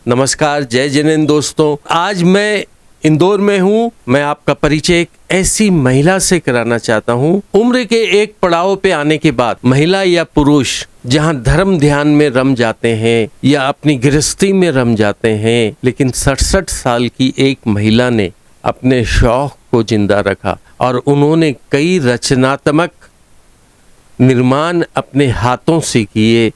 नमस्कार, जय जिनेंद्र दोस्तों। आज मैं इंदौर में हूँ। मैं आपका परिचय एक ऐसी महिला से कराना चाहता हूँ। उम्र के एक पड़ाव पे आने के बाद महिला या पुरुष जहाँ धर्म ध्यान में रम जाते हैं या अपनी गृहस्थी में रम जाते हैं, लेकिन 67 साल की एक महिला ने अपने शौक को जिंदा रखा और उन्होंने कई रचनात्मक निर्माण अपने हाथों से किए,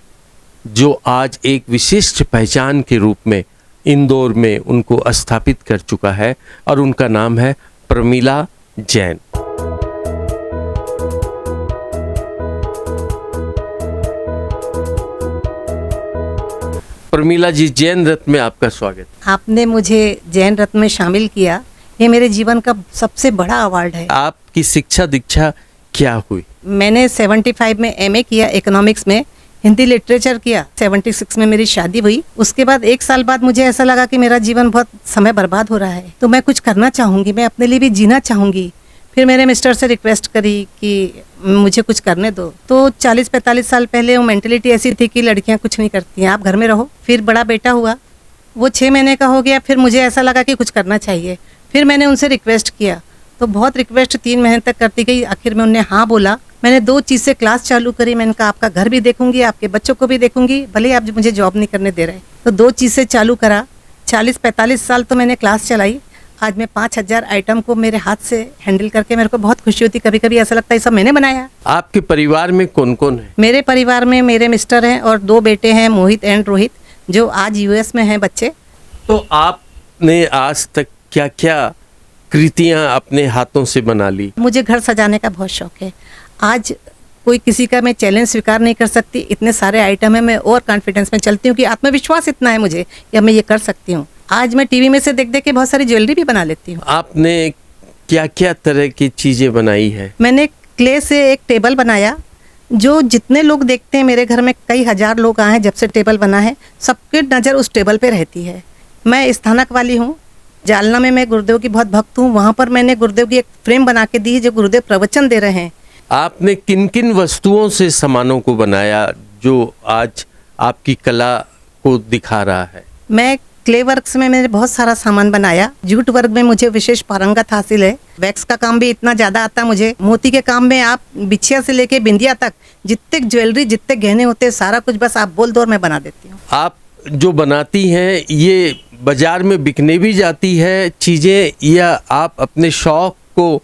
जो आज एक विशिष्ट पहचान के रूप में इंदौर में उनको स्थापित कर चुका है और उनका नाम है प्रमीला जैन। प्रमीला जी, जैन रत्न में आपका स्वागत। आपने मुझे जैन रत्न में शामिल किया, ये मेरे जीवन का सबसे बड़ा अवार्ड है। आपकी शिक्षा दीक्षा क्या हुई? मैंने 75 में एमए किया इकोनॉमिक्स में, हिंदी लिटरेचर किया। 76 में मेरी शादी हुई। उसके बाद 1 साल बाद मुझे ऐसा लगा कि मेरा जीवन बहुत समय बर्बाद हो रहा है, तो मैं कुछ करना चाहूँगी, मैं अपने लिए भी जीना चाहूँगी। फिर मेरे मिस्टर से रिक्वेस्ट करी कि मुझे कुछ करने दो। तो 40-45 साल पहले वो मेंटेलिटी ऐसी थी कि लड़कियाँ कुछ नहीं करती हैं, आप घर में रहो। फिर बड़ा बेटा हुआ, वो 6 महीने का हो गया। फिर मुझे ऐसा लगा कि कुछ करना चाहिए। फिर मैंने उनसे रिक्वेस्ट किया, तो बहुत रिक्वेस्ट 3 महीने तक करती गई। आखिर में उन्होंने हाँ बोला। मैंने 2 चीज़ से क्लास चालू करी। मैंने कहा आपका घर भी देखूंगी, आपके बच्चों को भी देखूंगी, भले आप मुझे जॉब नहीं करने दे रहे। तो 2 चीज़ से चालू करा। 40-45 साल तो मैंने क्लास चलाई। आज मैं 5000 आइटम को मेरे हाथ से हैंडल करके मेरे को बहुत खुशी होती। कभी कभी ऐसा लगता है सब मैंने बनाया। आपके परिवार में कौन कौन है? मेरे परिवार में मेरे मिस्टर हैं और 2 बेटे हैं, मोहित एंड रोहित, जो आज यूएस में हैं बच्चे। तो आपने आज तक क्या क्या कृतियां अपने हाथों से बना ली? मुझे घर सजाने का बहुत शौक है। आज कोई किसी का मैं चैलेंज स्वीकार नहीं कर सकती, इतने सारे आइटम है। मैं और कॉन्फिडेंस में चलती हूँ कि आत्मविश्वास इतना है मुझे या मैं ये कर सकती हूँ। आज मैं टीवी में से देख देख के बहुत सारी ज्वेलरी भी बना लेती हूँ। आपने क्या क्या तरह की चीजें बनाई है? मैंने क्ले से एक टेबल बनाया, जो जितने लोग देखते हैं, मेरे घर में कई हजार लोग आए हैं जब से टेबल बना है, सबकी नज़र उस टेबल पे रहती है। मैं स्थानक वाली हूँ, जालना में मैं गुरुदेव की बहुत भक्त हूँ। वहाँ पर मैंने गुरुदेव की एक फ्रेम बना के दी है, जो गुरुदेव प्रवचन दे रहे हैं। आपने किन किन वस्तुओं से सामानों को बनाया जो आज आपकी कला को दिखा रहा है? मैं क्ले वर्क्स में मैंने बहुत सारा सामान बनाया। जूट वर्क में मुझे विशेष पारंगत हासिल है। वैक्स का काम भी इतना ज़्यादा आता है मुझे। मोती के काम में आप बिछिया से लेके बिंदिया तक, जितने ज्वेलरी, जितने गहने होते हैं, सारा कुछ बस आप बोल दो और मैं बना देती हूँ। आप जो बनाती हैं ये बाजार में बिकने भी जाती है चीज़ें, या आप अपने शौक को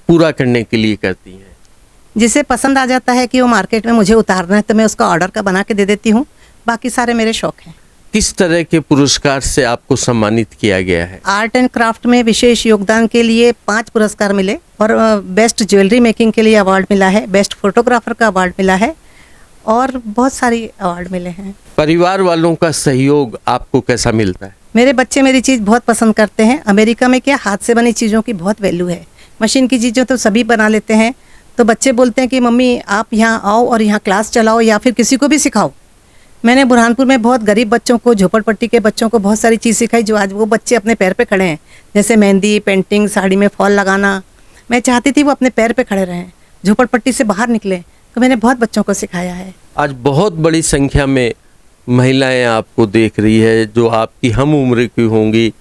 पूरा करने के लिए करती हैं? जिसे पसंद आ जाता है कि वो मार्केट में मुझे उतारना है, तो मैं उसका ऑर्डर का बना के दे देती हूँ। बाकी सारे मेरे शौक हैं। किस तरह के पुरस्कार से आपको सम्मानित किया गया है? आर्ट एंड क्राफ्ट में विशेष योगदान के लिए 5 पुरस्कार मिले और बेस्ट ज्वेलरी मेकिंग के लिए अवार्ड मिला है, बेस्ट फोटोग्राफर का अवार्ड मिला है और बहुत सारी अवार्ड मिले हैं। परिवार वालों का सहयोग आपको कैसा मिलता है? मेरे बच्चे मेरी चीज़ बहुत पसंद करते हैं। अमेरिका में क्या हाथ से बनी चीज़ों की बहुत वैल्यू है। मशीन की चीज़ें तो सभी बना लेते हैं, तो बच्चे बोलते हैं कि मम्मी आप यहाँ आओ और यहाँ क्लास चलाओ या फिर किसी को भी सिखाओ। मैंने बुरहानपुर में बहुत गरीब बच्चों को, झोपड़पट्टी के बच्चों को बहुत सारी चीज़ सिखाई, जो आज वो बच्चे अपने पैर पे खड़े हैं। जैसे मेहंदी, पेंटिंग, साड़ी में फॉल लगाना। मैं चाहती थी वो अपने पैर पे खड़े रहें, झोपड़पट्टी से बाहर निकले, तो मैंने बहुत बच्चों को सिखाया है। आज बहुत बड़ी संख्या में महिलाएं आपको देख रही है, जो आपकी हम उम्र की होंगी,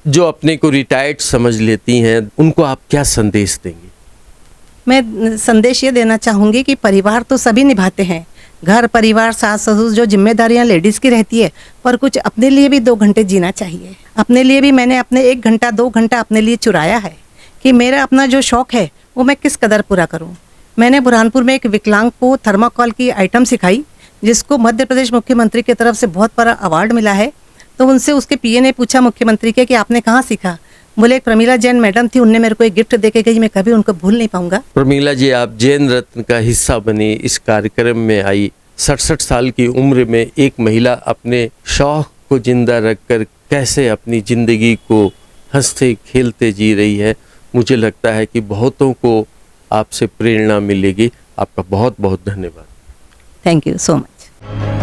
जो अपने को रिटायर्ड समझ लेती हैं, उनको आप क्या संदेश देंगी? मैं संदेश ये देना चाहूँगी कि परिवार तो सभी निभाते हैं, घर परिवार सास ससुर जो जिम्मेदारियां लेडीज़ की रहती है, पर कुछ अपने लिए भी 2 घंटे जीना चाहिए। अपने लिए भी मैंने अपने 1 घंटा 2 घंटा अपने लिए चुराया है कि मेरा अपना जो शौक़ है वो मैं किस कदर पूरा करूं। मैंने बुरहानपुर में एक विकलांग को थर्माकोल की आइटम सिखाई, जिसको मध्य प्रदेश मुख्यमंत्री की तरफ से बहुत बड़ा अवार्ड मिला है। तो उनसे उसके पीए ने पूछा मुख्यमंत्री के कि आपने कहाँ सीखा? बोले एक प्रमीला जैन मैडम थी, उनने मेरे को एक गिफ्ट दे के गई, मैं कभी उनको भूल नहीं पाऊंगा। प्रमीला जी, आप जैन रत्न का हिस्सा बनी, इस कार्यक्रम में आई। 67 साल की उम्र में एक महिला अपने शौक को जिंदा रखकर कैसे अपनी जिंदगी को हंसते खेलते जी रही है, मुझे लगता है कि बहुतों को आपसे प्रेरणा मिलेगी। आपका बहुत बहुत धन्यवाद। Thank you so much.